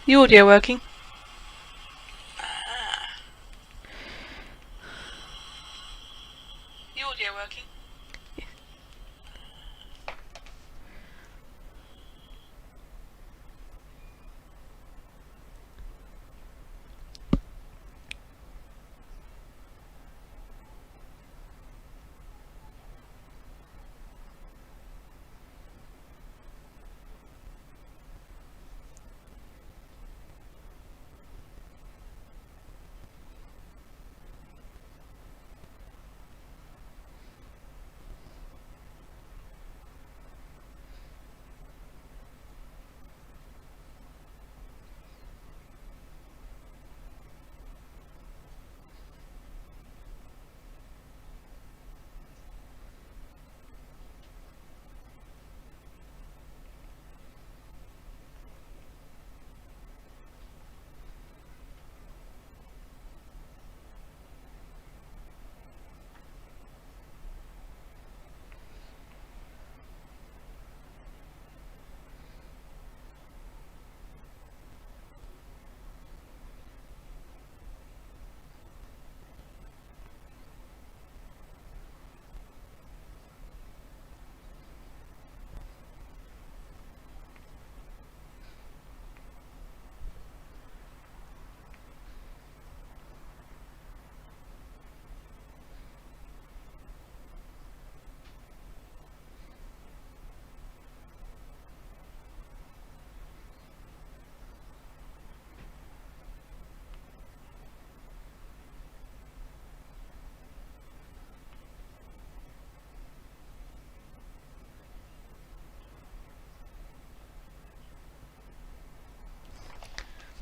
The audio working? The audio working?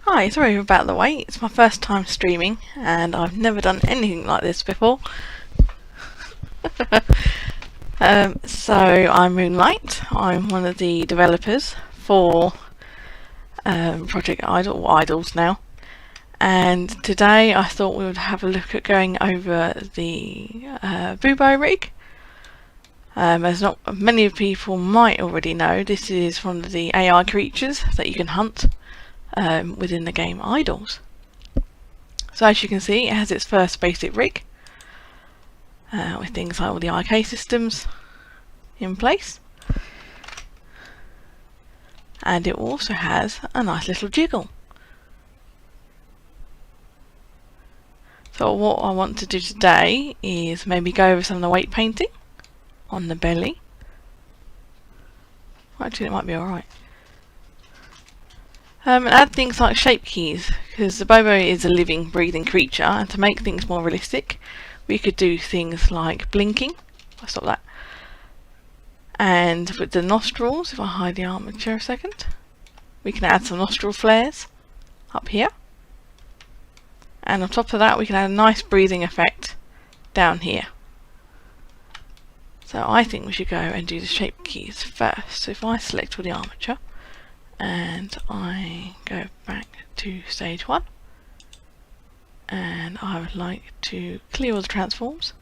Hi, sorry about the wait. It's my first time streaming and I've never done anything like this before. So I'm Moonlight. I'm one of the developers for Project Eidols now. And today I thought we would have a look at going over the Boobo rig. As not many people might already know, this is one of the AI creatures that you can hunt within the game Eidols. So as you can see, it has its first basic rig with things like all the IK systems in place, and it also has a nice little jiggle. So what I want to do today is maybe go over some of the weight painting on the belly. Actually, it might be alright. And add things like shape keys, because the Boobo is a living, breathing creature, and to make things more realistic we could do things like blinking. I'll stop that. And with the nostrils, if I hide the armature a second, we can add some nostril flares up here, and on top of that we can add a nice breathing effect down here. So I think we should go and do the shape keys first. So if I select all the armature and I go back to stage 1, and I would like to clear all the transforms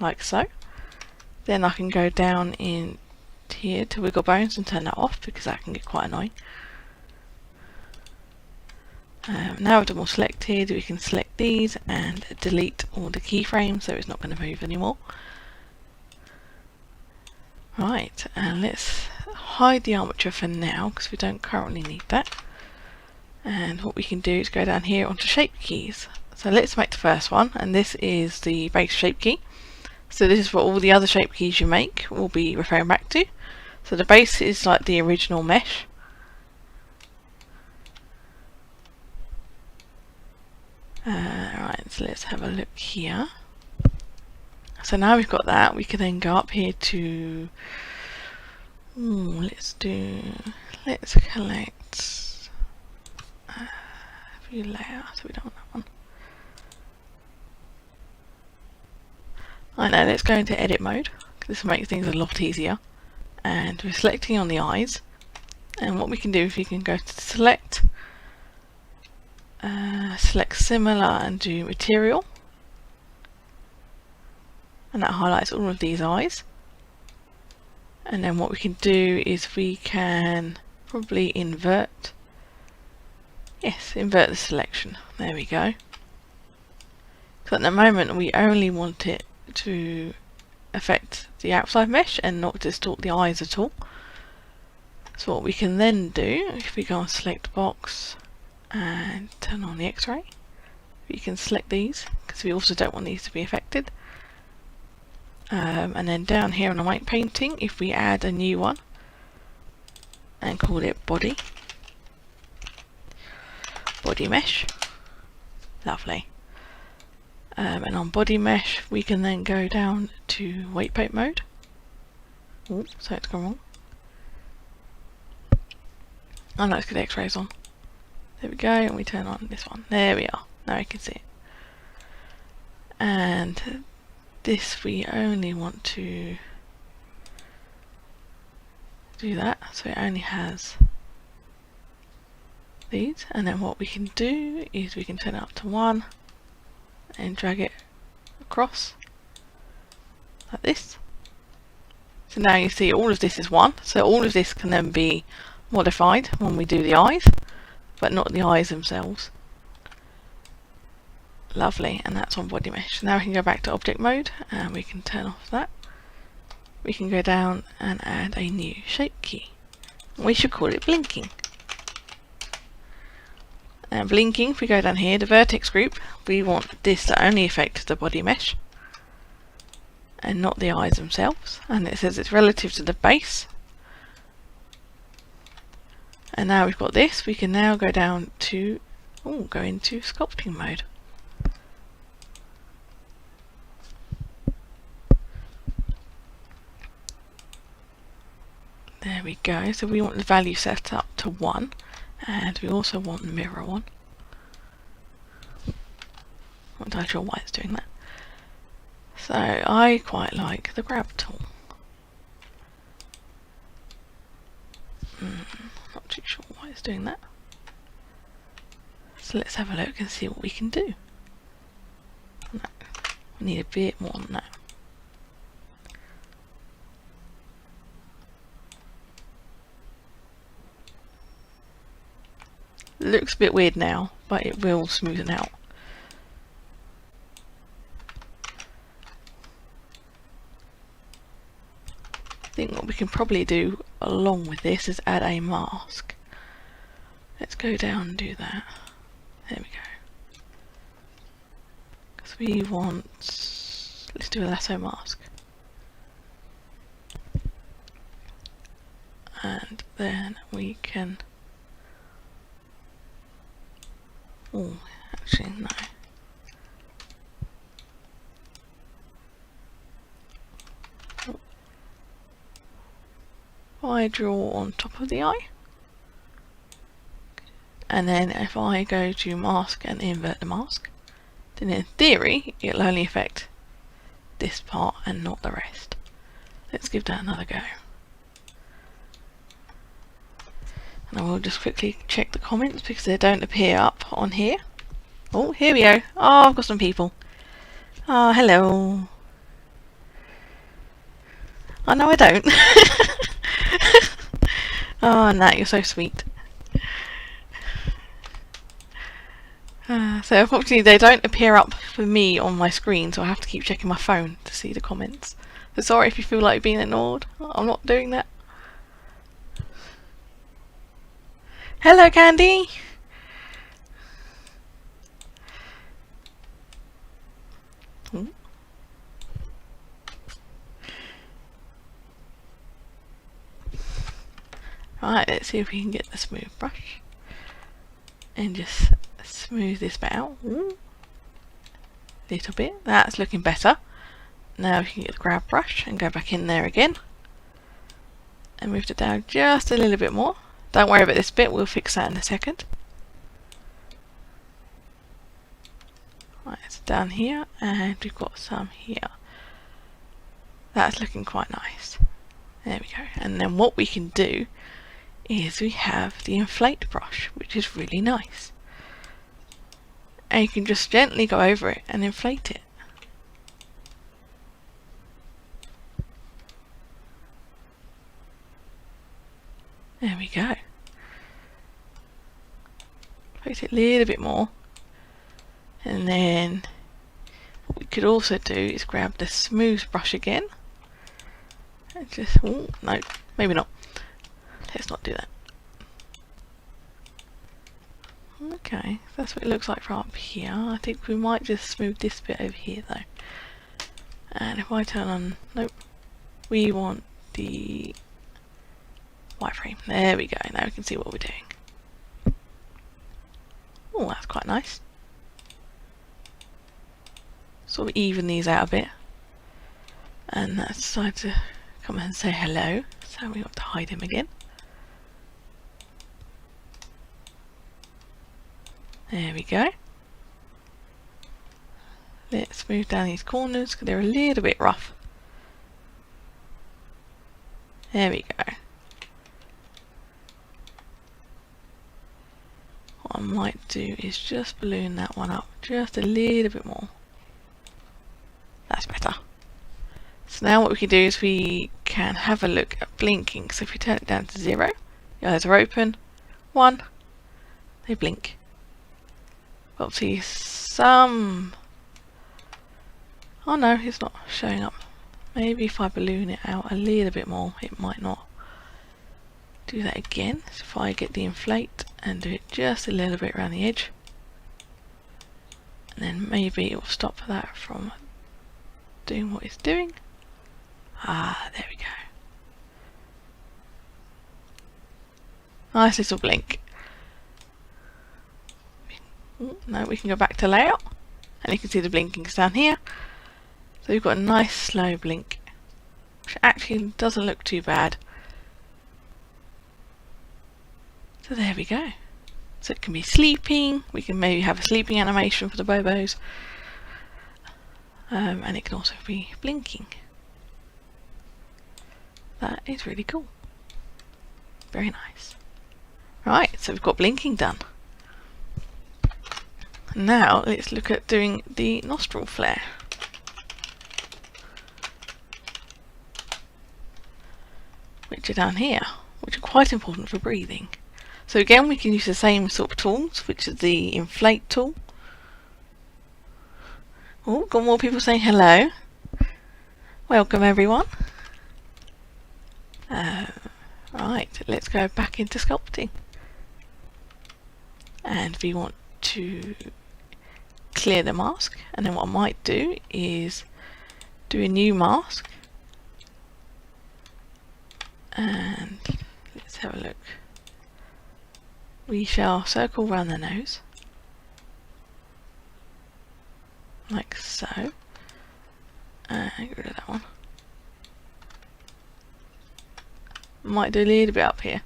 like so, then I can go down in here to wiggle bones and turn that off because that can get quite annoying. Now with them all selected, we can select these and delete all the keyframes so it's not going to move anymore. Right, and let's hide the armature for now because we don't currently need that. And what we can do is go down here onto shape keys. So let's make the first one, and this is the base shape key. So this is what all the other shape keys you make will be referring back to. So the base is like the original mesh. Right, so let's have a look here. So now we've got that, we can then go up here to let's collect view layer, so we don't want that one. I know, let's go into edit mode, because this will make things a lot easier. And we're selecting on the eyes, and what we can do is we can go to select, select similar and do material, and that highlights all of these eyes. And then what we can do is we can probably invert Yes, invert the selection. There we go. So at the moment we only want it to affect the outside mesh and not distort the eyes at all. So what we can then do, if we go on select box and turn on the X-ray, we can select these because we also don't want these to be affected. And then down here on the white painting, if we add a new one and call it body mesh, lovely. And on body mesh we can then go down to weight paint mode. Oh, so it's gone wrong. Oh no, let's get X-rays on. There we go, and we turn on this one. There we are. Now you can see it. And this we only want to do that, so it only has these. And then what we can do is we can turn it up to 1 and drag it across like this. So now you see all of this is 1, so all of this can then be modified when we do the eyes, but not the eyes themselves. Lovely, and that's on body mesh. Now we can go back to object mode and we can turn off that. We can go down and add a new shape key. We should call it blinking. And blinking, if we go down here, the vertex group, we want this to only affect the body mesh and not the eyes themselves. And it says it's relative to the base. And now we've got this, we can now go down to, go into sculpting mode. There we go, so we want the value set up to 1, and we also want the mirror one. Not entirely sure why it's doing that. So I quite like the grab tool. Not too sure why it's doing that. So let's have a look and see what we can do. No, we need a bit more than that. It looks a bit weird now, but it will smoothen out. I think what we can probably do along with this is add a mask. Let's go down and do that. There we go. Because we want, let's do a lasso mask. And then we can, oh, actually no. I draw on top of the eye, and then if I go to mask and invert the mask, then in theory it'll only affect this part and not the rest. Let's give that another go. And I will just quickly check the comments because they don't appear up on here. Oh, here we go. Oh, I've got some people. Oh, hello. Oh, no I don't. Oh, Nat, you're so sweet. So unfortunately they don't appear up for me on my screen, so I have to keep checking my phone to see the comments. So sorry if you feel like being ignored. I'm not doing that. Hello, Candy. Ooh. Right, let's see if we can get the smooth brush and just smooth this bit out. Ooh. Little bit. That's looking better. Now we can get the grab brush and go back in there again and move it down just a little bit more. Don't worry about this bit, we'll fix that in a second. Right, it's down here and we've got some here. That's looking quite nice. There we go. And then what we can do is we have the inflate brush, which is really nice. And you can just gently go over it and inflate it. There we go. create it a little bit more. And then what we could also do is grab the smooth brush again. And just, oh, no, maybe not. Let's not do that. Okay, that's what it looks like from up here. I think we might just smooth this bit over here though. And if I turn on, nope, we want the wireframe. There we go, now we can see what we're doing. Oh, that's quite nice. Sort of even these out a bit. And let's decide to come and say hello. So we want to hide him again. There we go. Let's move down these corners because they're a little bit rough. There we go. What I might do is just balloon that one up just a little bit more. That's better. So now what we can do is we can have a look at blinking. So if we turn it down to 0, your eyes are open. 1, they blink. We'll see some... Oh no, it's not showing up. Maybe if I balloon it out a little bit more, it might not. Do that again. So if I get the inflate and do it just a little bit around the edge, and then maybe it will stop that from doing what it's doing. Ah, there we go. Nice little blink. Now we can go back to layout, and you can see the blinkings down here. So we've got a nice slow blink, which actually doesn't look too bad. So there we go. So it can be sleeping, we can maybe have a sleeping animation for the Bobos, and it can also be blinking. That is really cool. Very nice. Right, so we've got blinking done. Now let's look at doing the nostril flare. Which are down here, which are quite important for breathing. So again, we can use the same sort of tools, which is the inflate tool. Oh, got more people saying hello. Welcome everyone. Right, let's go back into sculpting. And we want to clear the mask, and then what I might do is do a new mask. And let's have a look. We shall circle around the nose, like so, and get rid of that one. Might do a little bit up here.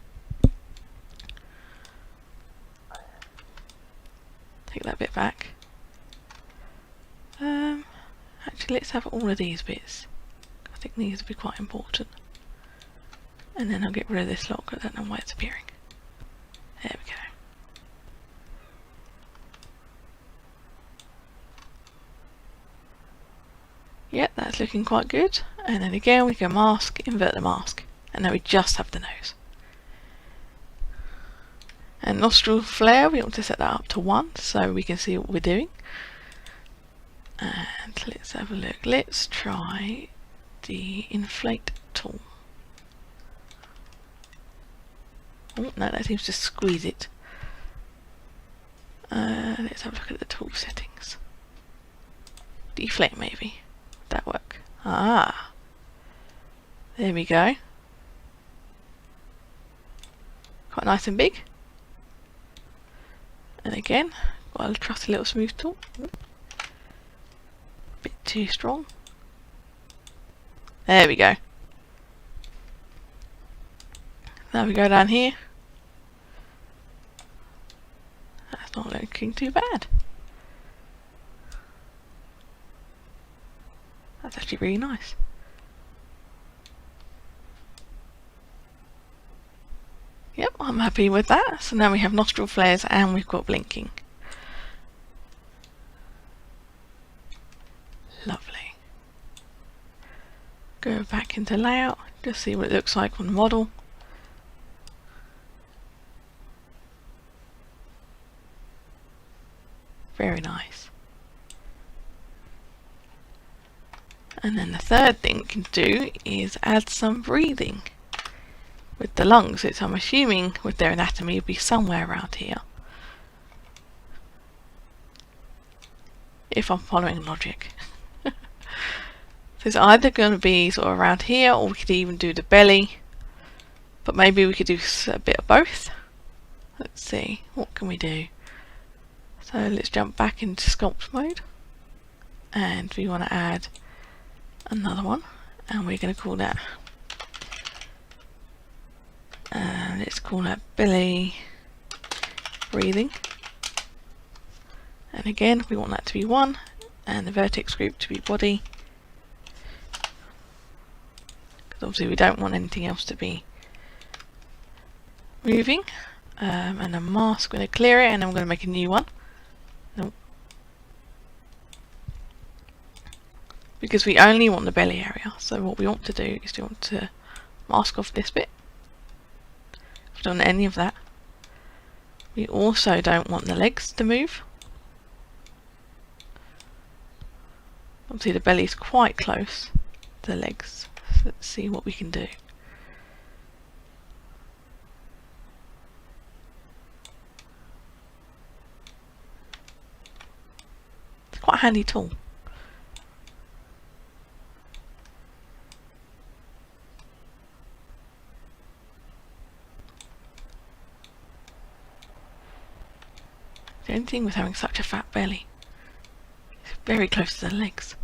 Take that bit back. Actually, let's have all of these bits. I think these will be quite important. And then I'll get rid of this lock. I don't know why it's appearing. There we go. Yep, that's looking quite good. And then again, we can mask, invert the mask. And now we just have the nose. And nostril flare, we want to set that up to 1 so we can see what we're doing. And let's have a look. Let's try the inflate tool. Oh no, that seems to squeeze it. Let's have a look at the tool settings. Deflate maybe. Would that work? Ah, there we go. Quite nice and big. And again, got a trusty little smooth tool. Bit too strong. There we go. Now we go down here. That's not looking too bad. That's actually really nice. Yep, I'm happy with that. So now we have nostril flares and we've got blinking. Lovely. Go back into layout, just see what it looks like on the model. Very nice. And then the third thing we can do is add some breathing with the lungs, which I'm assuming with their anatomy would be somewhere around here, if I'm following logic. So it's either going to be sort of around here, or we could even do the belly, but maybe we could do a bit of both. Let's see, what can we do? So let's jump back into sculpt mode, and we want to add another one, and we're going to call that let's call that belly breathing. And again, we want that to be 1, and the vertex group to be body, because obviously we don't want anything else to be moving. And a mask, we're going to clear it, and then we're going to make a new one. Nope. Because we only want the belly area, so what we want to do is we want to mask off this bit. If we don't want any of that. We also don't want the legs to move. Obviously the belly is quite close to the legs, so let's see what we can do. It's quite a handy tool. The only thing with having such a fat belly, it's very close to the legs.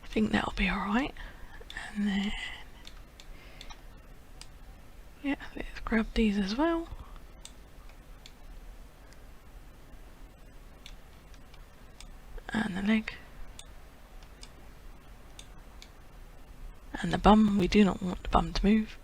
I think that'll be alright. And then yeah, let's grab these as well. And the leg. And the bum, we do not want the bum to move.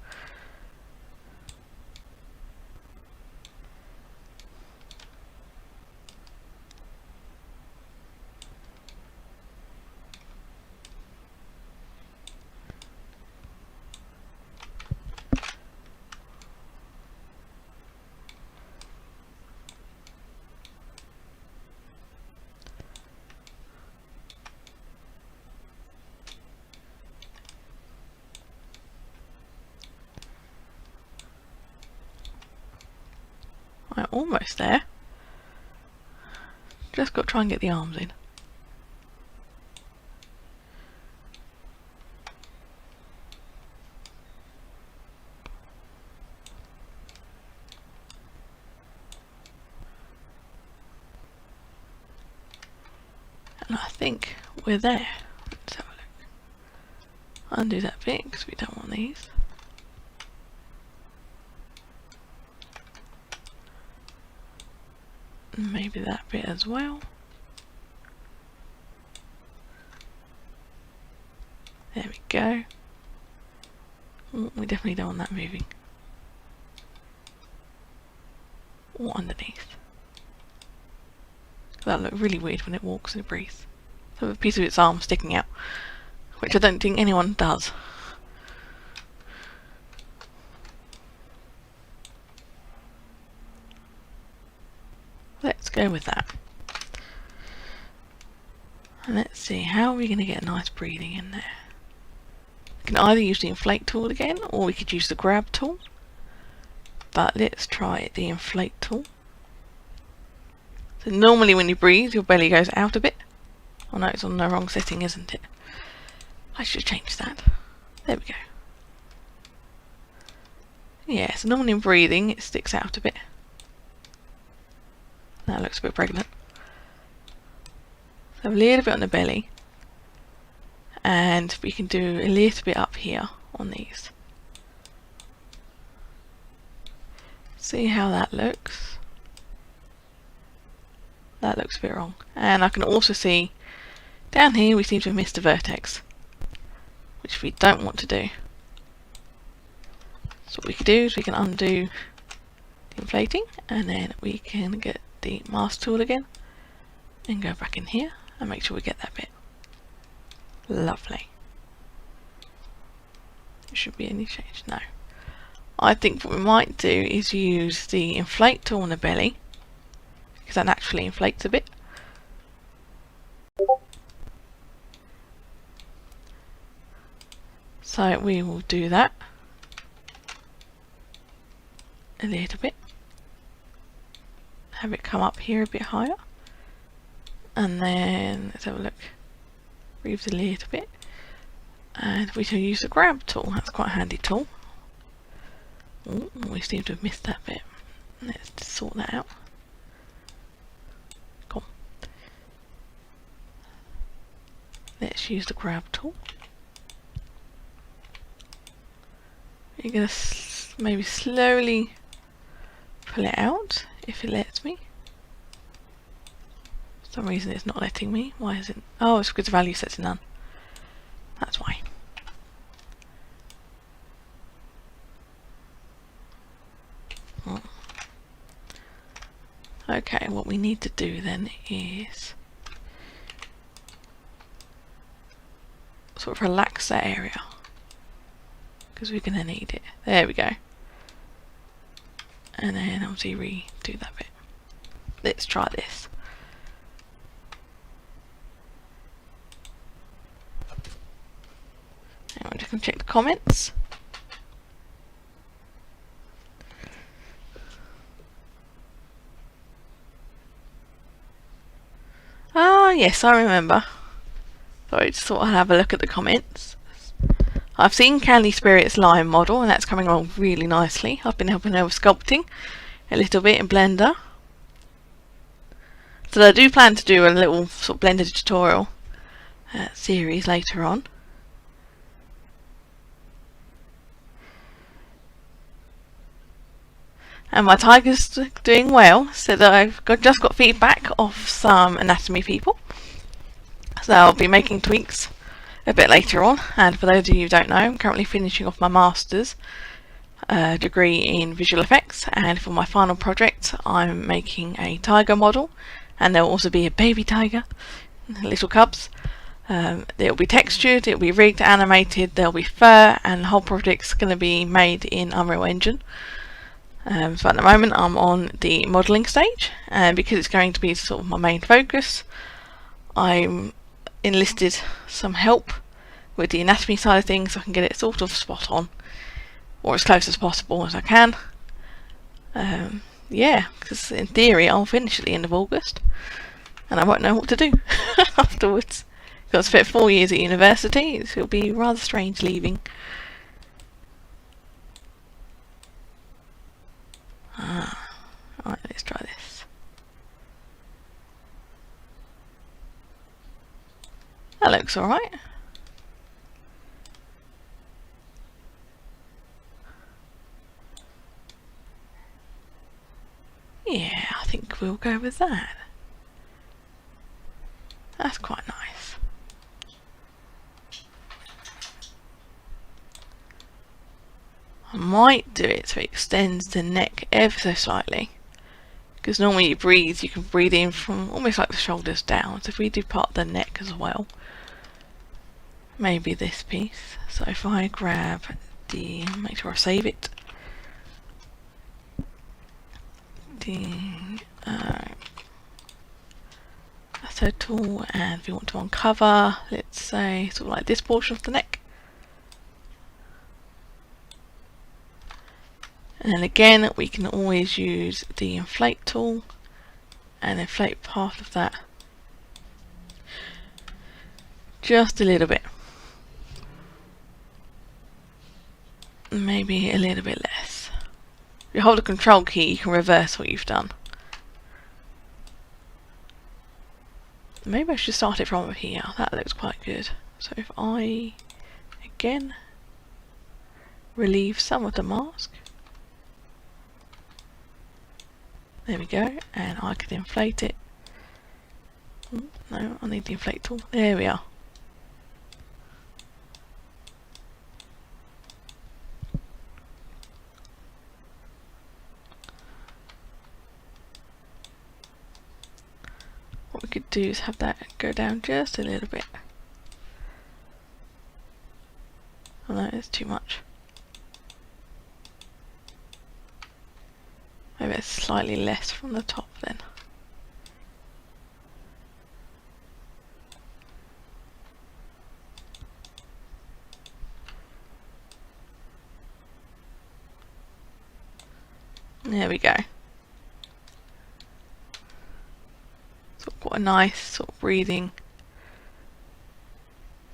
Right, almost there. Just got to try and get the arms in. And I think we're there. Let's have a look. Undo that bit because we don't want these. Maybe that bit as well. There we go. Oh, we definitely don't want that moving. Or underneath. That'll look really weird when it walks and it breathes. So a piece of its arm sticking out, which I don't think anyone does. Let's go with that. And let's see, how are we going to get nice breathing in there? We can either use the inflate tool again, or we could use the grab tool. But let's try the inflate tool. So normally when you breathe, your belly goes out a bit. Oh no, it's on the wrong setting, isn't it? I should change that. There we go. Yeah, so normally in breathing, it sticks out a bit. That looks a bit pregnant. So a little bit on the belly, and we can do a little bit up here on these. See how that looks. That looks a bit wrong. And I can also see down here we seem to have missed a vertex, which we don't want to do. So what we can do is we can undo the inflating, and then we can get the mask tool again and go back in here and make sure we get that bit. Lovely. There should be any change. No. I think what we might do is use the inflate tool on the belly, because that naturally inflates a bit. So we will do that a little bit. Have it come up here a bit higher. And then let's have a look. Breathe a little bit. And we can use the grab tool. That's quite a handy tool. Ooh, we seem to have missed that bit. Let's just sort that out. Cool. Let's use the grab tool. You're going to maybe slowly pull it out if it lets me. For some reason it's not letting me. Why is it? Oh, it's because the value set's to none. That's why. Oh. Okay, what we need to do then is sort of relax that area, because we're going to need it. There we go. And then obviously redo that bit. Let's try this. And I'm just going to check the comments. Ah, yes, I remember. Sorry, just thought I'd have a look at the comments. I've seen Candy Spirit's lion model, and that's coming along really nicely. I've been helping her with sculpting a little bit in Blender. So I do plan to do a little sort of Blender tutorial series later on. And my tiger's doing well, so that I've just got feedback off some anatomy people. So I'll be making tweaks a bit later on. And for those of you who don't know, I'm currently finishing off my master's degree in visual effects, and for my final project I'm making a tiger model, and there will also be a baby tiger, little cubs. It'll be textured, it'll be rigged, animated, there'll be fur, and the whole project's going to be made in Unreal Engine. So at the moment I'm on the modelling stage, and because it's going to be sort of my main focus, I'm enlisted some help with the anatomy side of things so I can get it sort of spot on, or as close as possible as I can. Yeah, because in theory I'll finish at the end of August and I won't know what to do afterwards. Because I've spent 4 years at university, it'll be rather strange leaving. Alright, let's try this. That looks alright. Yeah, I think we'll go with that. That's quite nice. I might do it so it extends the neck ever so slightly, because normally you can breathe in from almost like the shoulders down. So if we do part of the neck as well, maybe this piece. So if I grab the, make sure I save it, the lasso tool, and if we want to uncover, let's say sort of like this portion of the neck. And then again, we can always use the inflate tool and inflate part of that just a little bit, maybe a little bit less. If you hold the control key, you can reverse what you've done. Maybe I should start it from here. That looks quite good. So if I again relieve some of the mask, there we go, and I can inflate it. No, I need the inflate tool. There we are. what we could do is have that go down just a little bit. Oh no, it's too much. Maybe it's slightly less from the top then. There we go. So quite a nice sort of breathing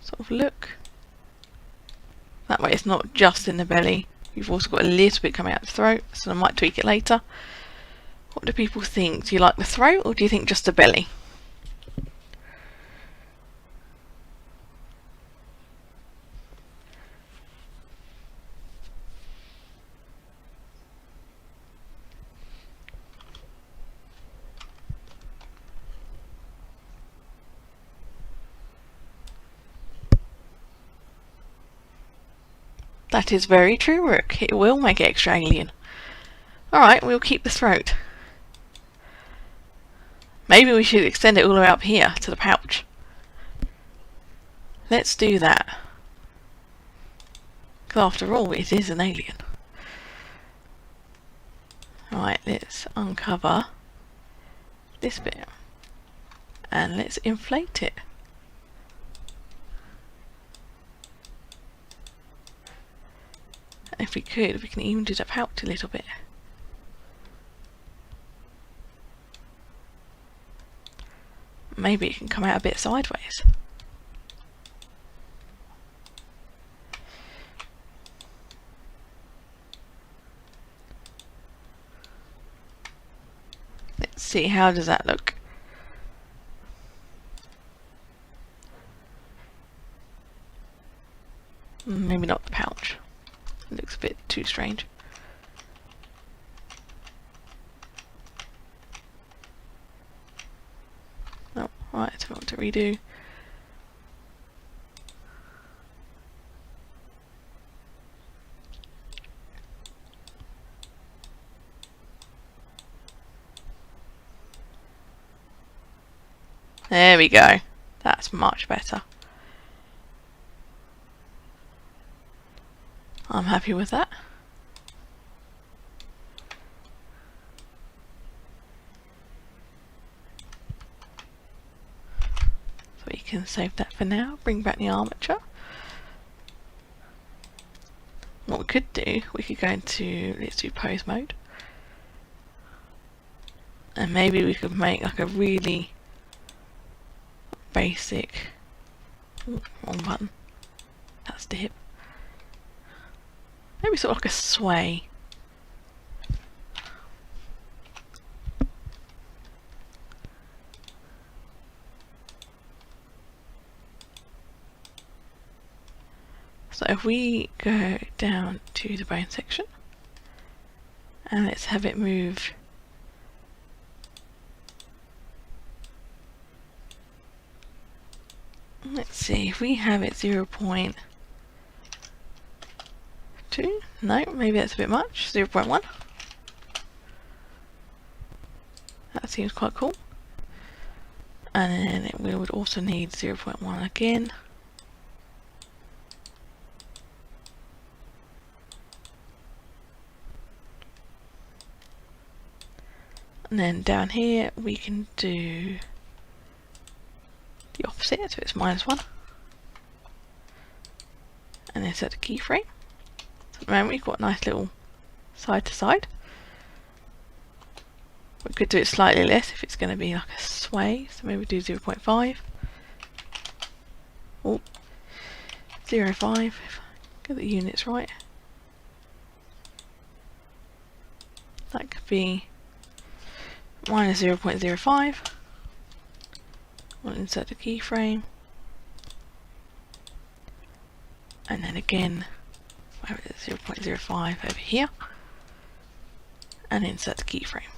sort of look. That way it's not just in the belly. You've also got a little bit coming out the throat, so I might tweak it later. What do people think? Do you like the throat or do you think just the belly? That is very true, Rook. It will make it extra alien. Alright, we'll keep the throat. Maybe we should extend it all the way up here to the pouch. Let's do that. Because after all, it is an alien. Right, let's uncover this bit. And let's inflate it. If we could, we can even do the pouch a little bit. Maybe it can come out a bit sideways. Let's see, how does that look? Maybe not the pouch. It looks a bit too strange. Oh, right, I want to redo. There we go. That's much better. I'm happy with that. So we can save that for now. Bring back the armature. What we could do, we could go into, let's do pose mode. And maybe we could make like a really basic, wrong button. That's the hip. Maybe sort of like a sway. So if we go down to the bone section and let's have it move let's see, if we have it 0.2, no, maybe that's a bit much, 0.1. That seems quite cool. And then we would also need 0.1 again. And then down here we can do the opposite, so it's -1. And then set a keyframe. So at the moment we've got a nice little side to side. We could do it slightly less if it's going to be like a sway, so maybe do 0.5. Oh, 0.5, if I get the units right. That could be -0.05. We'll insert a keyframe. And then again, 0.05 over here. And insert the keyframe.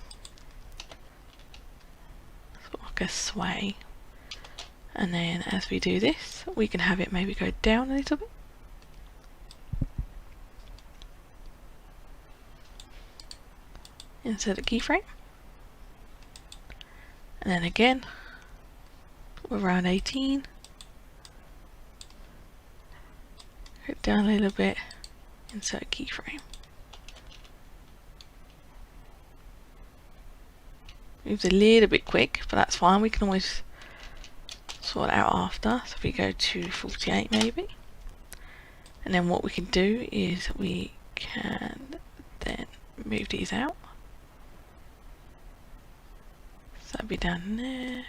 So like a sway. And then as we do this, we can have it maybe go down a little bit. Insert a keyframe. And then again, around 18. Go down a little bit, insert keyframe. Moves a little bit quick, but that's fine, we can always sort it out after. So if we go to 48 maybe, and then what we can do is we can then move these out. So that'll be down there.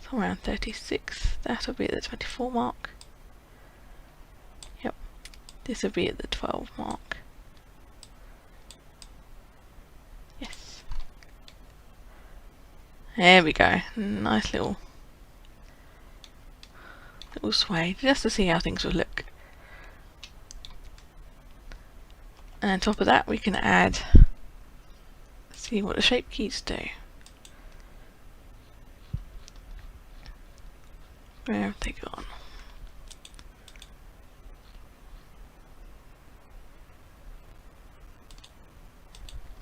So around 36, that'll be at the 24 mark. Yep, this will be at the 12 mark. Yes. There we go. Nice little sway, just to see how things will look. And on top of that we can add, see what the shape keys do. Where have they gone?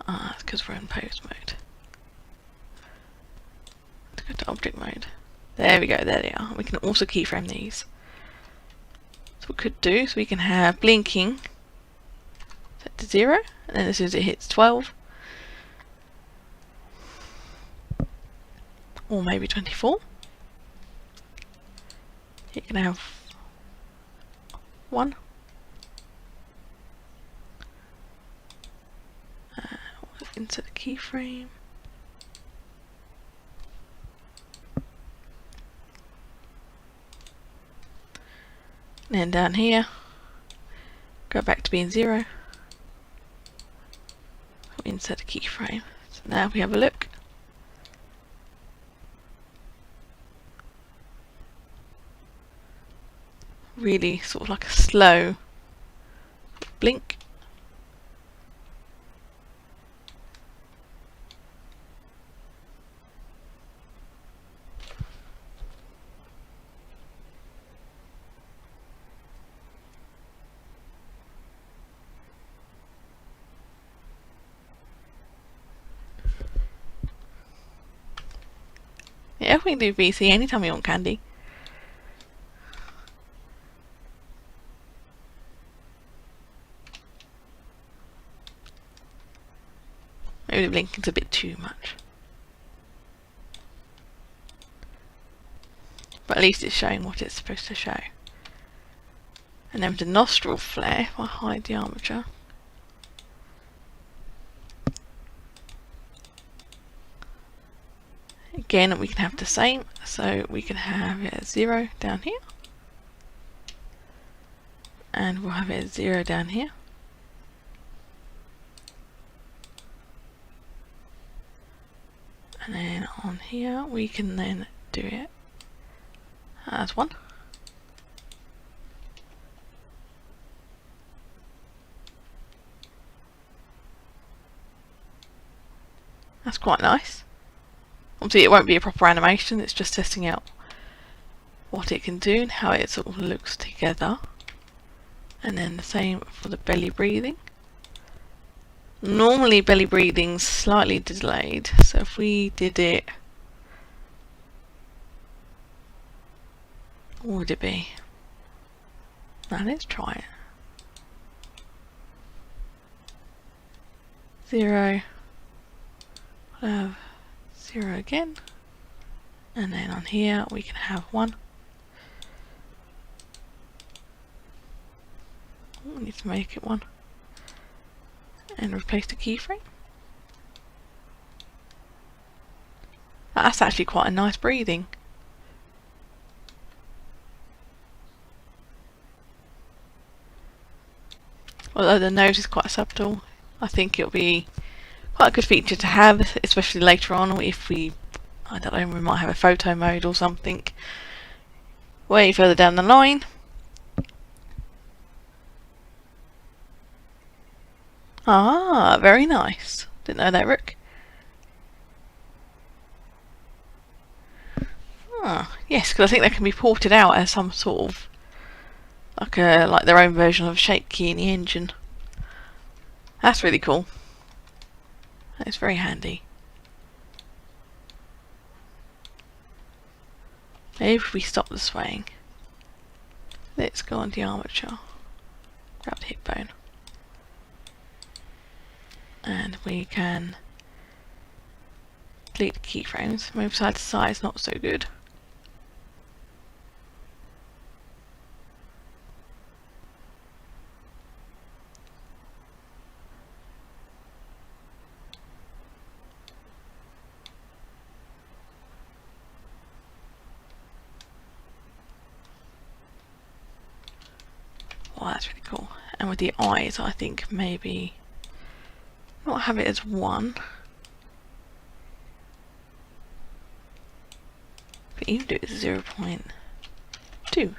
Ah, it's because we're in pose mode. Let's go to object mode. There we go, there they are. We can also keyframe these. So what we could do is we can have blinking set to 0, and then as soon as it hits 12, or maybe 24, you can have 1. Insert a keyframe. And then down here, go back to being 0. Insert a keyframe. So now we have a look. Really sort of like a slow blink. Yeah, we can do VC anytime you want candy. Maybe the blinking's a bit too much. But at least it's showing what it's supposed to show. And then with the nostril flare, if I hide the armature, again we can have the same, so we can have it at 0 down here, and we'll have it at 0 down here. And then on here we can then do it as 1. That's quite nice. Obviously it won't be a proper animation, it's just testing out what it can do and how it sort of looks together. And then the same for the belly breathing. Normally belly breathing's slightly delayed, so if we did it, what would it be? Now let's try it. 0, we'll have 0 again, and then on here we can have 1. We need to make it 1. And replace the keyframe. That's actually quite a nice breathing. Although the nose is quite subtle, I think it'll be quite a good feature to have, especially later on if we, I don't know, we might have a photo mode or something way further down the line. Ah, very nice. Didn't know that, Rook. Ah, yes, because I think they can be ported out as some sort of like their own version of a shape key in the engine. That's really cool. It's very handy. Maybe if we stop the swaying, let's go on the armature, grab the hip bone, and we can delete the keyframes. Move side to side is not so good. Wow, that's really cool. And with the eyes, I think maybe not have it as 1, but even do it as 0.2,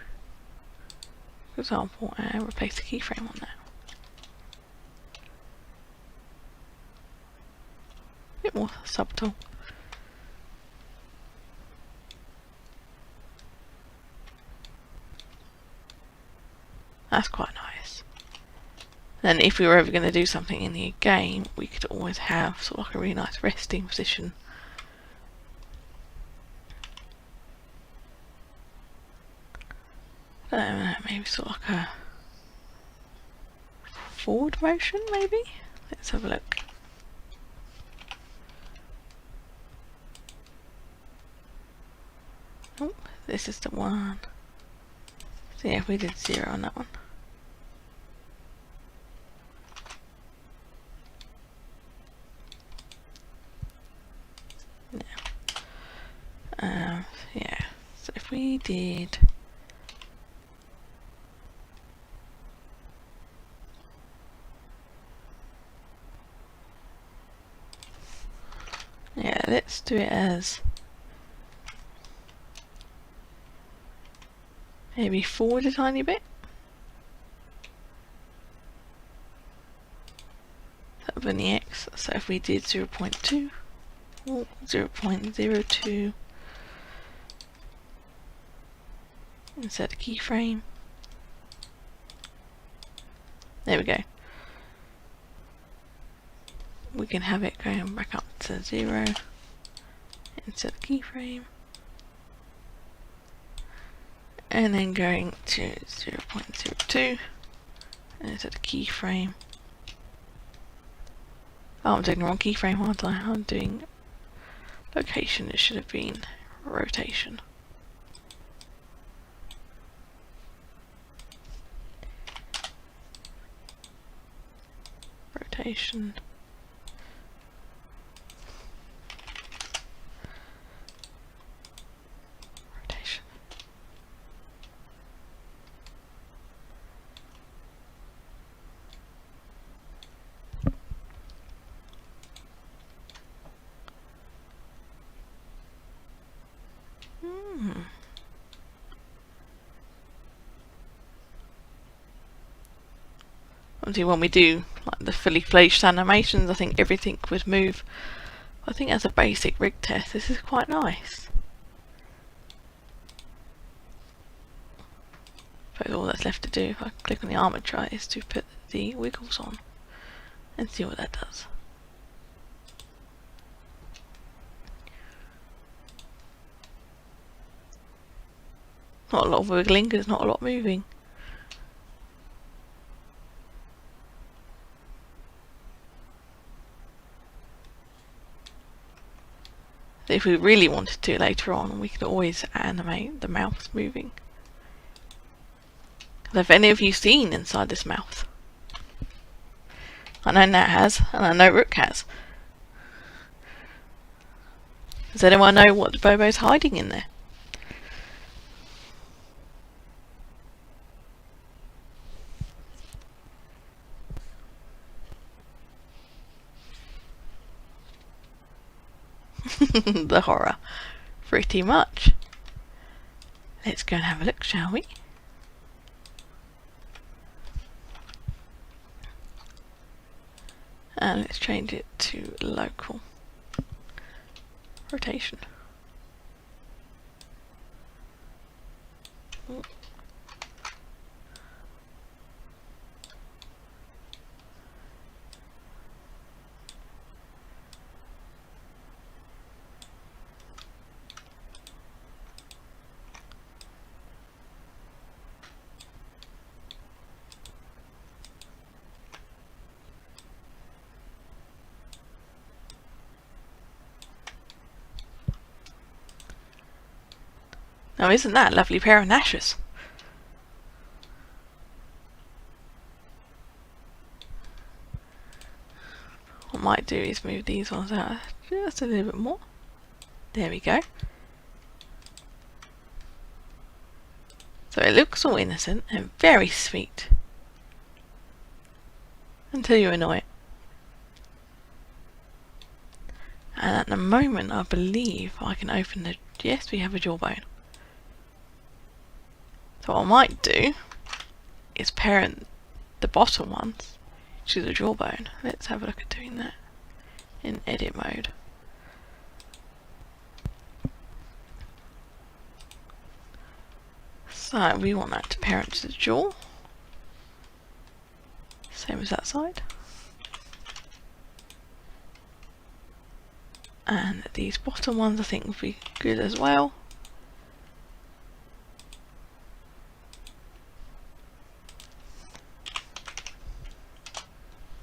for example, and replace the keyframe on that. A bit more subtle. That's quite nice. And if we were ever going to do something in the game, we could always have sort of like a really nice resting position. Maybe sort of like a forward motion, maybe? Let's have a look. Oh, this is the one. So yeah, we did 0 on that one. Yeah, so if we did let's do it as maybe forward a tiny bit. That would be the X. So if we did 0.2 or 0.02 insert a keyframe. There we go. We can have it going back up to 0. Insert a keyframe. And then going to 0.02. And insert a keyframe. Oh, I'm doing the wrong keyframe, aren't I? I'm doing location. It should have been rotation. Rotation. Rotation. Obviously when we do like the fully fledged animations, I think everything would move. I think as a basic rig test, this is quite nice. But all that's left to do, if I click on the armature, is to put the wiggles on and see what that does. Not a lot of wiggling because not a lot moving. If we really wanted to later on, we could always animate the mouth moving. Have any of you seen inside this mouth? I know Nat has, and I know Rook has. Does anyone know what the Bobo's hiding in there? The horror. Pretty much. Let's go and have a look, shall we? And let's change it to local. Rotation. Ooh. Now isn't that a lovely pair of gnashes? What I might do is move these ones out just a little bit more. There we go. So it looks all innocent and very sweet. Until you annoy it. And at the moment I believe I can open the... Yes, we have a jawbone. So what I might do is parent the bottom ones to the jawbone. Let's have a look at doing that in edit mode. So we want that to parent to the jaw. Same as that side. And these bottom ones I think would be good as well.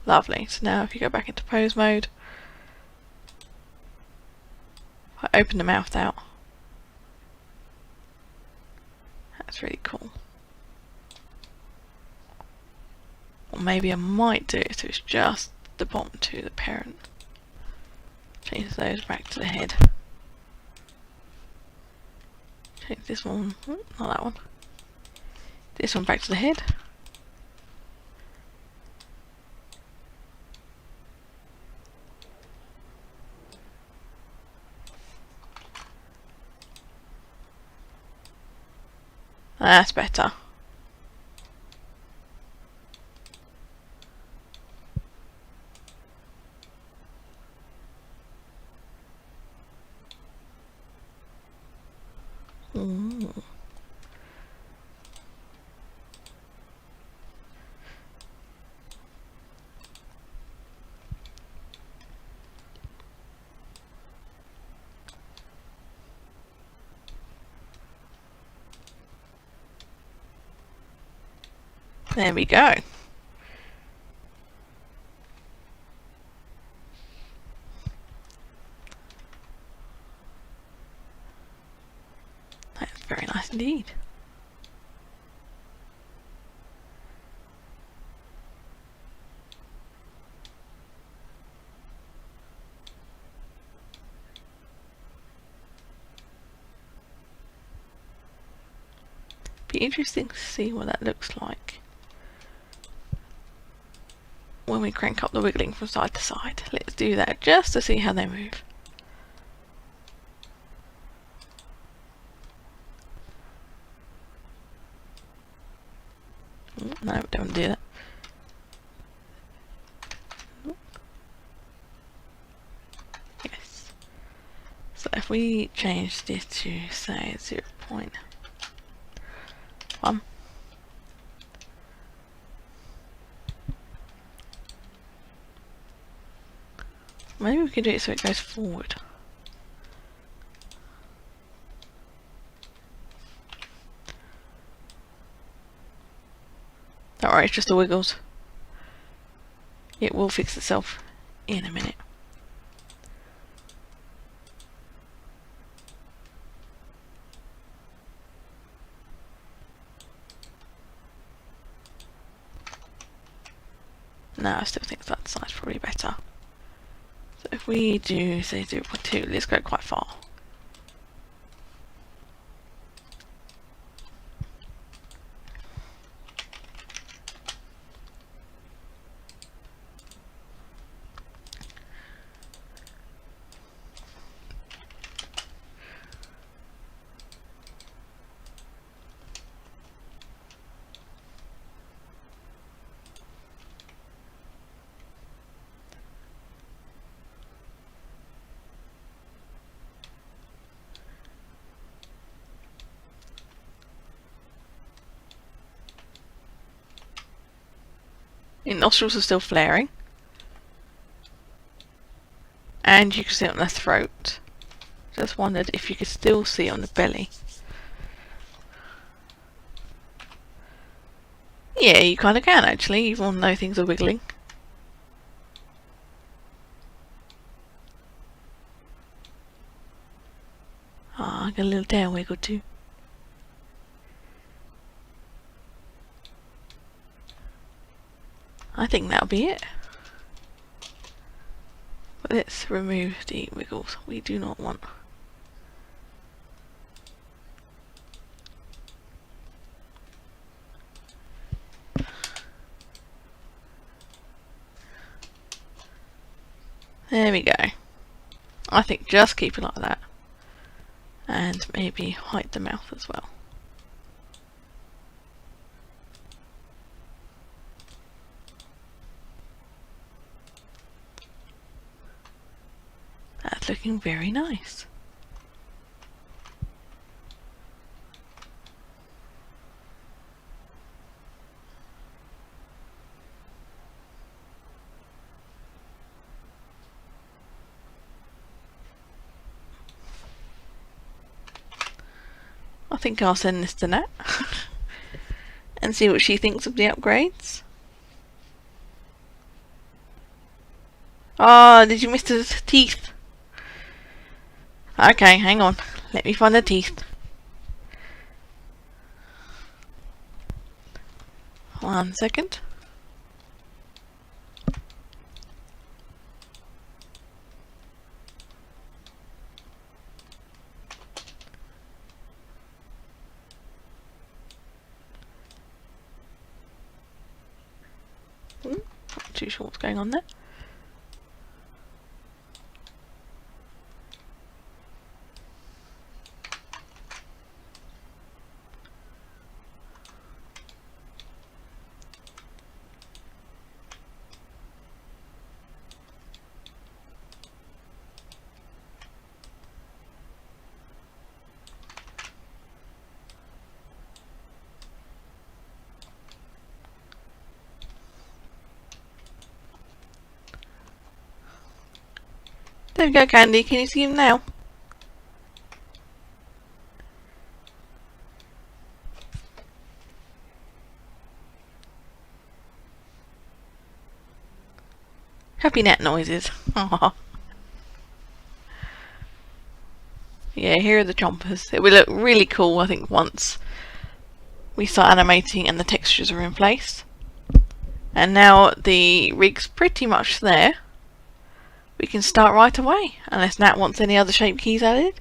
Lovely. So now if you go back into pose mode, I open the mouth out. That's really cool. Or maybe I might do it so it's just the bottom two, the parent. Change those back to the head. Change this one, not that one. This one back to the head. That's better. Ooh. There we go. That's very nice indeed. Be interesting to see what that looks like when we crank up the wiggling from side to side. Let's do that just to see how they move. No, don't do that. Yes. So if we change this to say 0.1. Maybe we can do it so it goes forward. Don't worry, it's just the wiggles. It will fix itself in a minute. No, I still think that side's probably better. So if we do say 0.2, let's go quite far. Your nostrils are still flaring. And you can see it on the throat. Just wondered if you could still see on the belly. Yeah, you kind of can actually, even though things are wiggling. Ah, I got a little tail wiggle too. I think that'll be it. But let's remove the wiggles. We do not want. There we go. I think just keep it like that. And maybe hide the mouth as well. That's looking very nice. I think I'll send this to Nat and see what she thinks of the upgrades. Oh, did you miss the teeth? Okay, hang on. Let me find the teeth. One second. Not too sure what's going on there. There we go, Candy. Can you see him now? Happy Nat noises. Aww. Yeah, here are the chompers. It will look really cool, I think, once we start animating and the textures are in place. And now the rig's pretty much there. We can start right away, unless Nat wants any other shape keys added.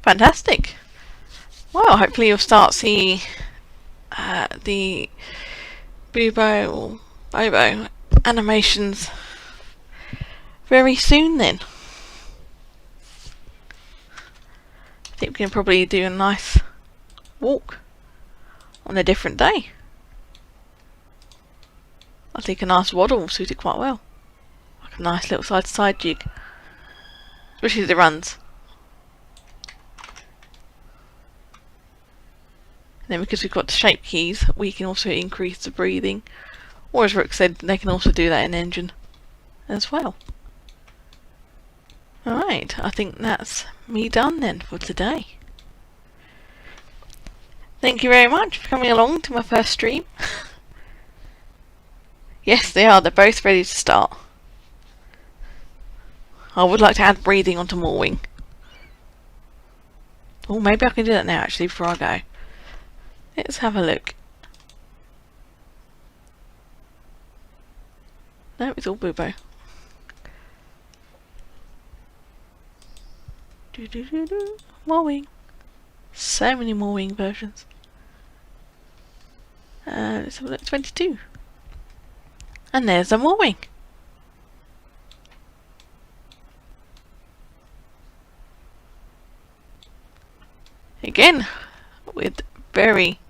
Fantastic. Well, hopefully you'll start seeing the Boobo or Bobo animations very soon then. I think we can probably do a nice walk on a different day. I think a nice waddle will suit it quite well. Like a nice little side to side jig. Especially the runs. And then because we've got the shape keys, we can also increase the breathing. Or as Rook said, they can also do that in engine as well. Alright, I think that's me done then for today. Thank you very much for coming along to my first stream. Yes, they are. They're both ready to start. I would like to add breathing onto mooring. Oh, maybe I can do that now actually before I go. Let's have a look. No, it's all Boobo. Mooring. So many mooring versions. Let's have a look. 22. And there's a mooring. Again, with very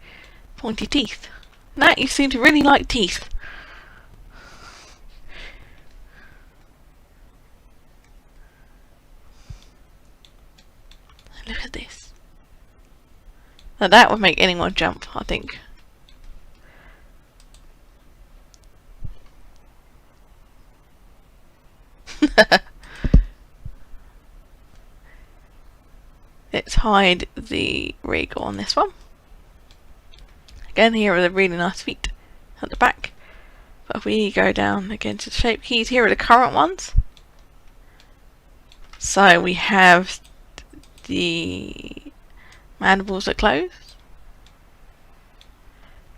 pointy teeth. Nat, you seem to really like teeth. Look at this. Now that would make anyone jump, I think. Let's hide the rig on this one. again. Here are the really nice feet at the back. But if we go down again to the shape keys, here are the current ones. So we have the mandibles that close.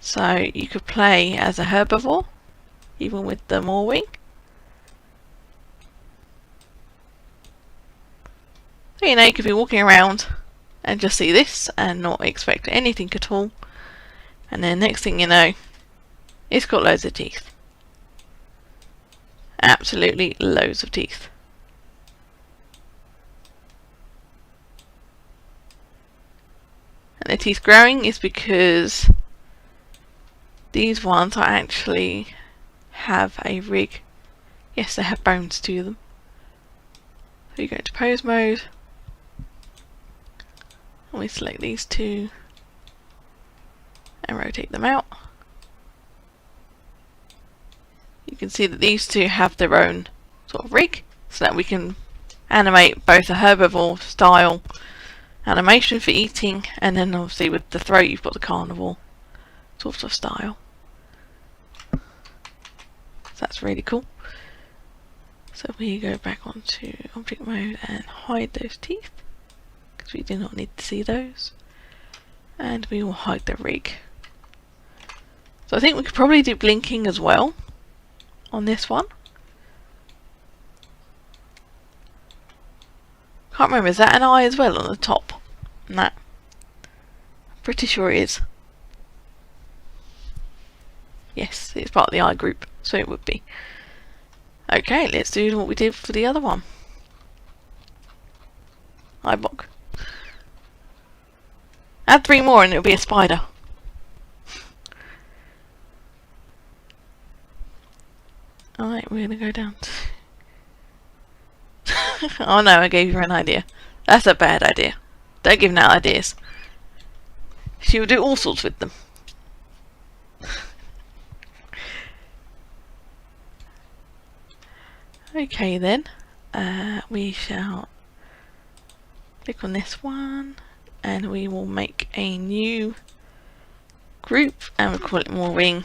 So you could play as a herbivore, even with the maw wing. So, you know, you could be walking around and just see this and not expect anything at all. And then next thing you know, it's got loads of teeth. Absolutely loads of teeth. And the teeth growing is because these ones are actually have a rig. Yes, they have bones to them. So you go into pose mode, and we select these two and rotate them out. You can see that these two have their own sort of rig, so that we can animate both a herbivore style animation for eating, and then obviously with the throat you've got the carnivore sort of style. So that's really cool. So we go back onto object mode and hide those teeth, because we do not need to see those. And we will hide the rig. So I think we could probably do blinking as well on this one. Can't remember, is that an eye as well on the top? No. Pretty sure it is. Yes, it's part of the eye group, so it would be. Okay, let's do what we did for the other one. Eye block. Add 3 more and it'll be a spider. Alright, we're gonna go down to... Oh no, I gave you an idea. That's a bad idea. Don't give Nat ideas. She will do all sorts with them. Okay then, we shall click on this one and we will make a new group and we'll call it more wing.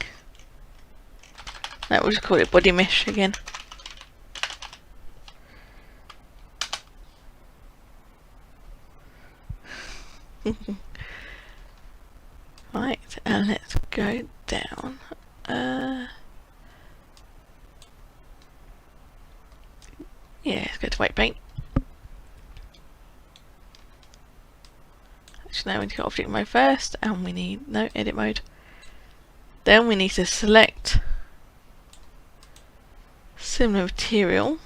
No, we'll just call it body mesh again. Right, and let's go down. Yeah, let's go to white paint. Actually, no, we need to go object mode first, and we need no edit mode. Then we need to select similar material.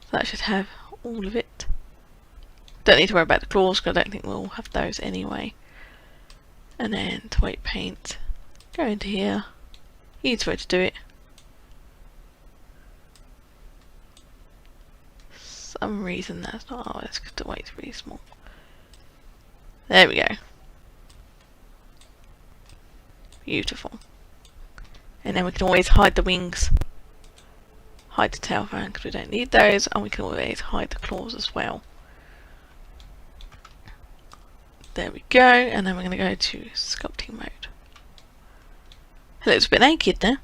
So that should have all of it. Don't need to worry about the claws because I don't think we'll have those anyway. And then to white paint, go into here. Easy way to do it. Some reason that's not. Oh, that's because the weight's really small. There we go. Beautiful. And then we can always hide the wings, hide the tail fan because we don't need those, and we can always hide the claws as well. There we go, and then we're going to go to sculpting mode. It looks a bit naked now.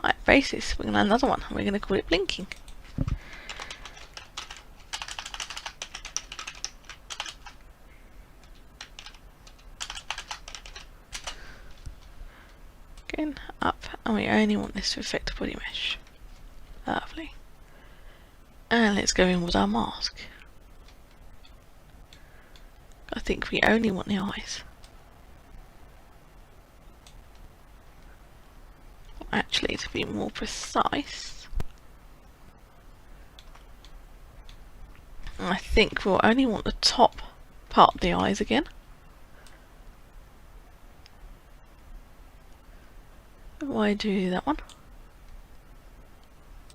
Right, faces. We're going to add another one. We're going to call it blinking. Again, up, and we only want this to affect the body mesh. Lovely. And let's go in with our mask. I think we only want the eyes. Actually, to be more precise, I think we'll only want the top part of the eyes again. Why do that one?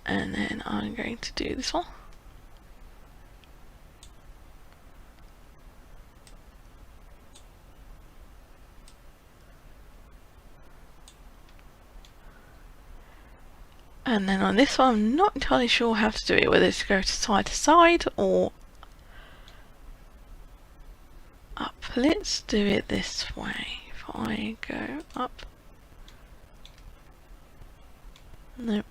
And then I'm going to do this one. And then on this one, I'm not entirely sure how to do it, whether it's go to side or up. Let's do it this way. If I go up, no.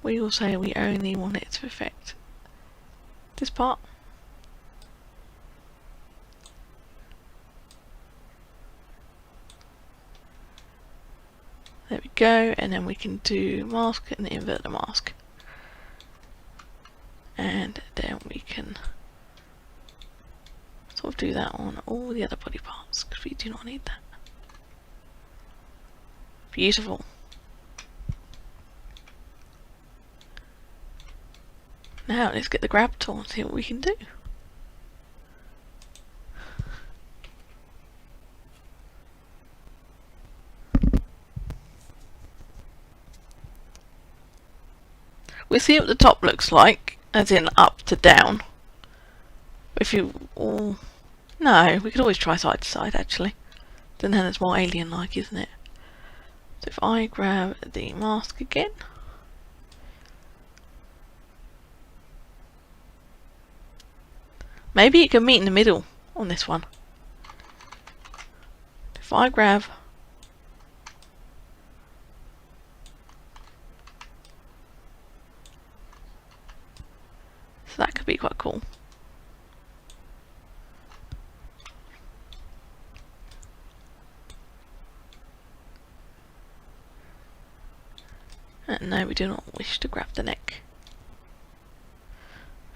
We will say we only want it to affect this part. There we go, and then we can do mask and invert the mask. And then we can sort of do that on all the other body parts, because we do not need that. Beautiful. Now let's get the grab tool and see what we can do. We see what the top looks like, as in up to down. If you no, we could always try side to side actually. Then it's more alien-like, isn't it? So if I grab the mask again, maybe it can meet in the middle on this one. If I grab so that could be quite cool. And no, we do not wish to grab the neck.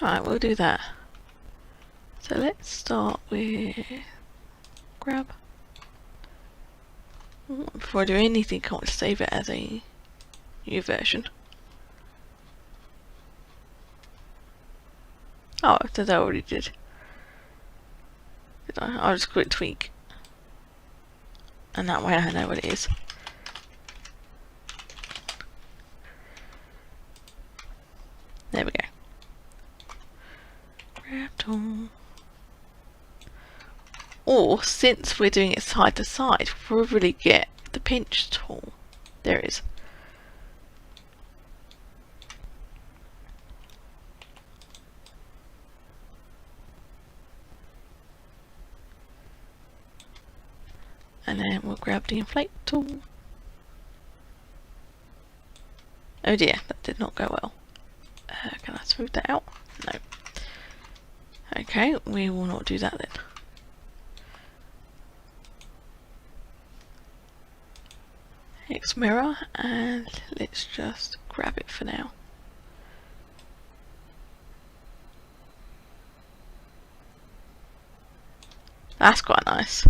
Alright, we'll do that. So let's start with grab. Before I do anything, I want to save it as a new version. Oh, that I already did. Did I? I'll just click tweak. And that way I know what it is. There we go. Grab tool. Or, since we're doing it side to side, we'll probably get the pinch tool. There it is. And then we'll grab the inflate tool. Oh dear, that did not go well. Can I smooth that out? No. Okay, we will not do that then. X mirror, and let's just grab it for now. That's quite nice.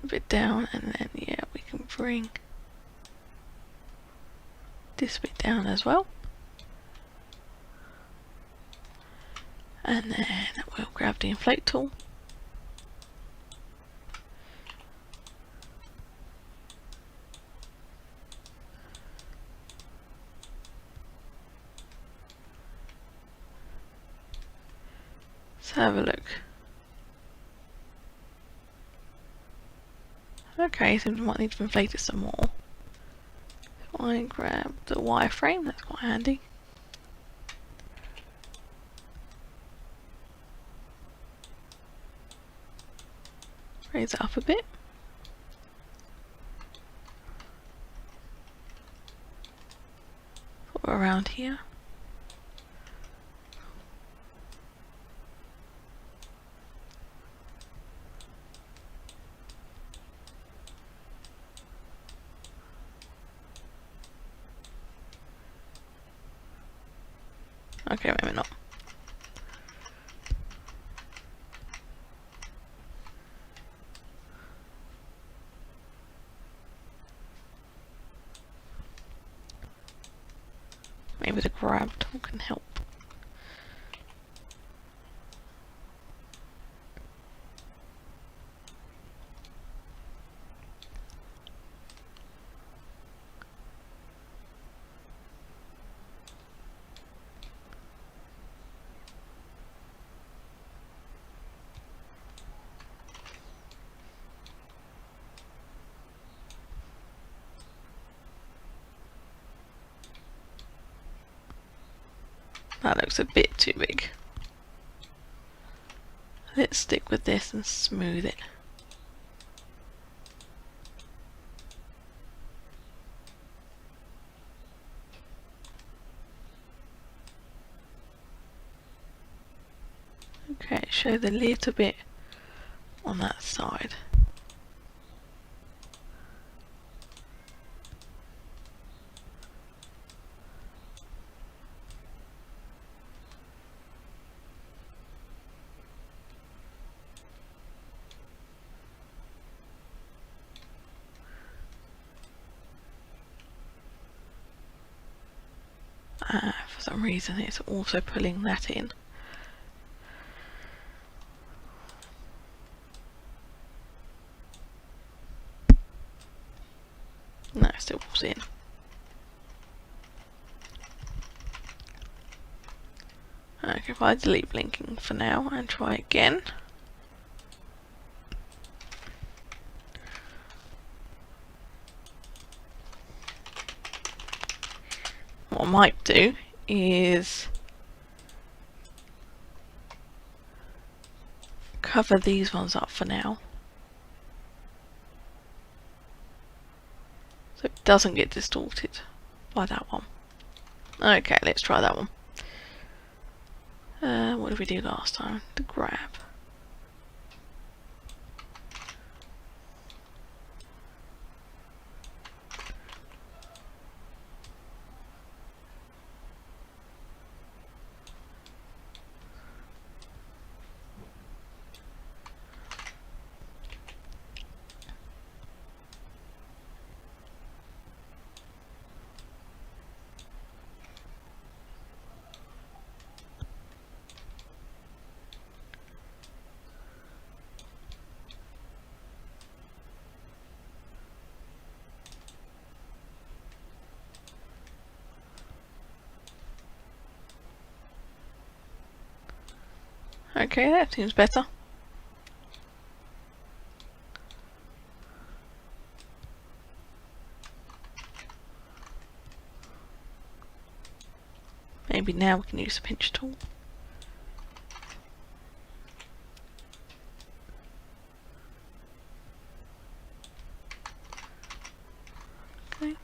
A bit down, and then yeah, we can bring this bit down as well, and then we'll grab the inflate tool. Let's have a look. Okay, so we might need to inflate it some more. If I grab the wireframe, that's quite handy. Raise it up a bit. Put it around here. Okay, maybe not. maybe the grab tool can help. That looks a bit too big. Let's stick with this and smooth it. Okay, show the little bit on that side. For some reason it's also pulling that in. No, it still pulls in. Okay, if I delete blinking for now and try again. What I might do is cover these ones up for now, so it doesn't get distorted by that one. Okay, let's try that one. What did we do last time? The grab. Okay, that seems better. Maybe now we can use the pinch tool. Okay.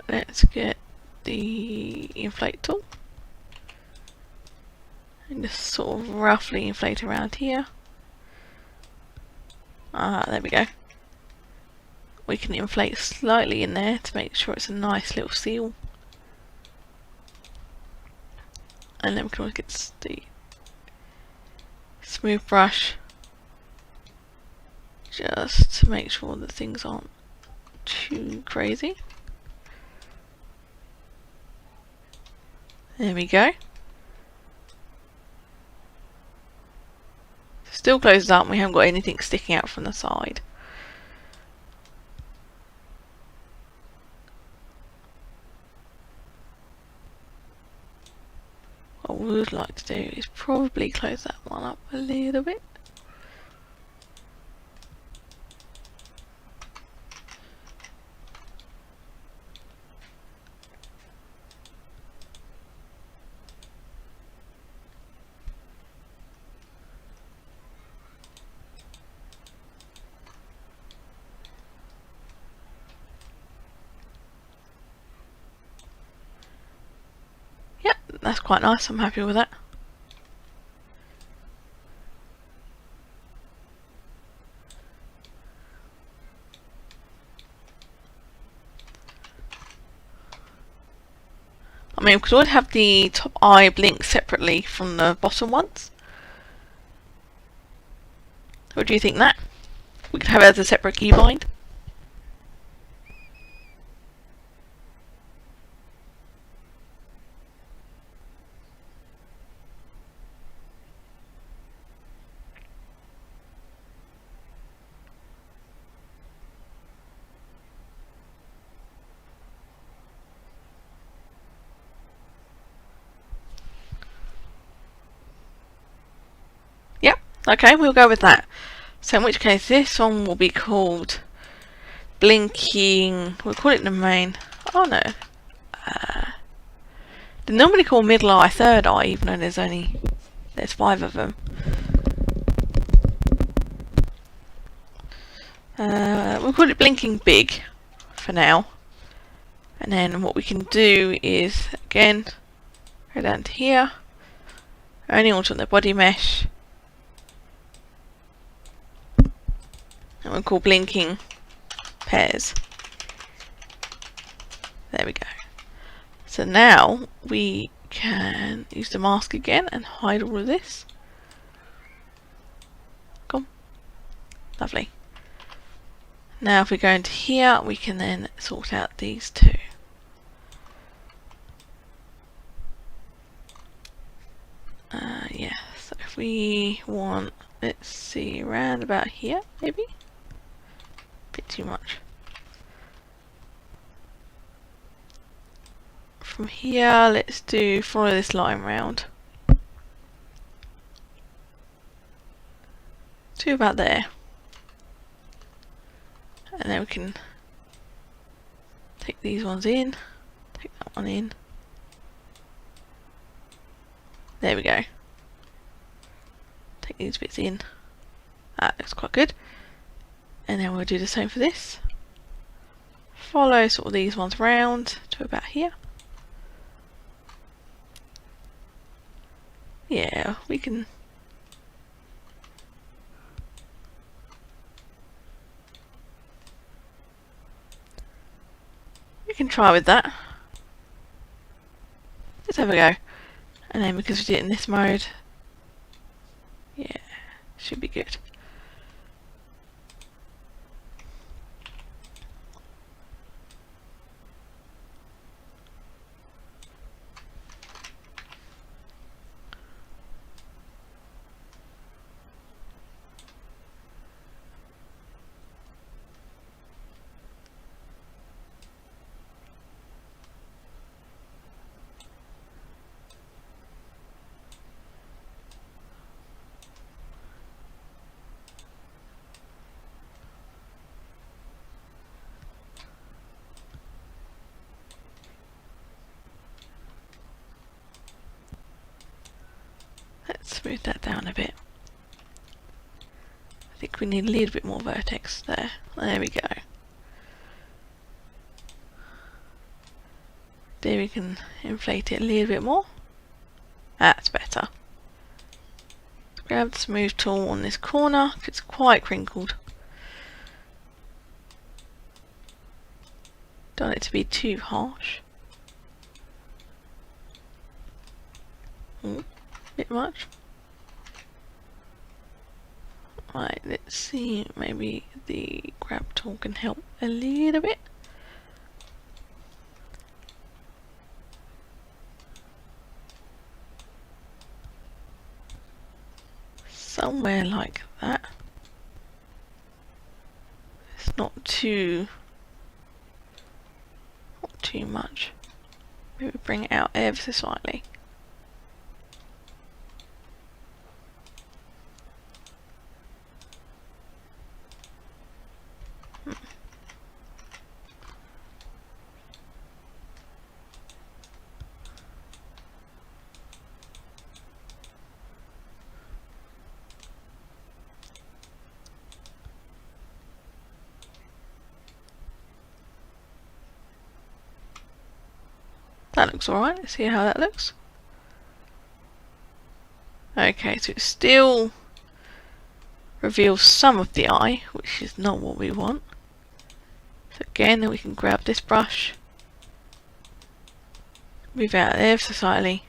Let's get the inflate tool and just sort of roughly inflate around here. There we go. We can inflate slightly in there to make sure it's a nice little seal, and then we can always get the smooth brush just to make sure that things aren't too crazy. There we go. Still closes up and we haven't got anything sticking out from the side. What we would like to do is probably close that one up a little bit. That's quite nice, I'm happy with that. I mean, we could always have the top eye blink separately from the bottom ones. What do you think that? We could have it as a separate keybind. Okay, we'll go with that. So in which case this one will be called Blinking, we'll call it the main. Oh no. They normally call middle eye third eye, even though there's 5 of them. We'll call it Blinking Big for now. And then what we can do is, again, go down to here. Only alter the body mesh. And we'll call Blinking Pairs. There we go. So now we can use the mask again and hide all of this. Come. Lovely. Now if we go into here, we can then sort out these two. Yeah, so if we want, let's see, around about here, maybe? Bit too much. From here, let's follow this line round. To about there. And then we can take these ones in, take that one in. There we go. Take these bits in. That looks quite good. And then we'll do the same for this. Follow sort of these ones round to about here. Yeah, we can. We can try with that. Let's have a go. And then because we did it in this mode, yeah, should be good. Let's smooth that down a bit. I think we need a little bit more vertex there. There we go. There we can inflate it a little bit more. That's better. Grab the smooth tool on this corner, because it's quite crinkled. Don't want it to be too harsh. Bit much. Right, let's see, maybe the grab tool can help a little bit. Somewhere like that. It's not too much. Maybe bring it out ever so slightly. That looks alright. Let's see how that looks. Okay, so it still reveals some of the eye, which is not what we want. So again, we can grab this brush, move out there so slightly,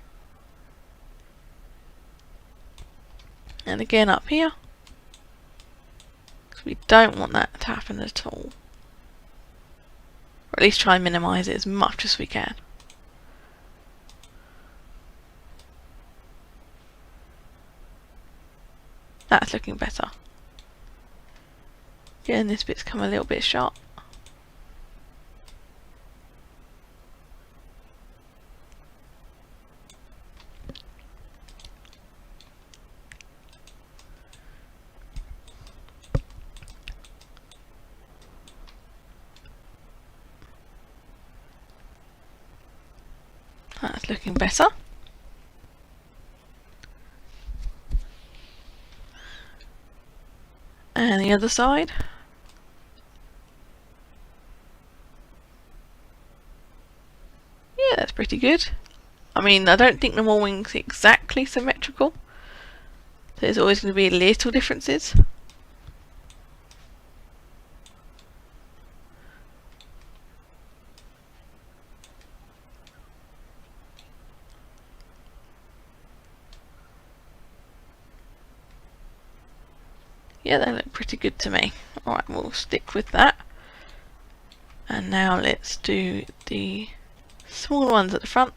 and again up here, because we don't want that to happen at all. Or at least try and minimise it as much as we can. That's looking better. Again, this bit's come a little bit sharp. that's looking better. And the other side. Yeah, that's pretty good. I mean, I don't think the wing's exactly symmetrical. There's always going to be little differences. Yeah, they look pretty good to me. Alright, we'll stick with that. And now let's do the smaller ones at the front.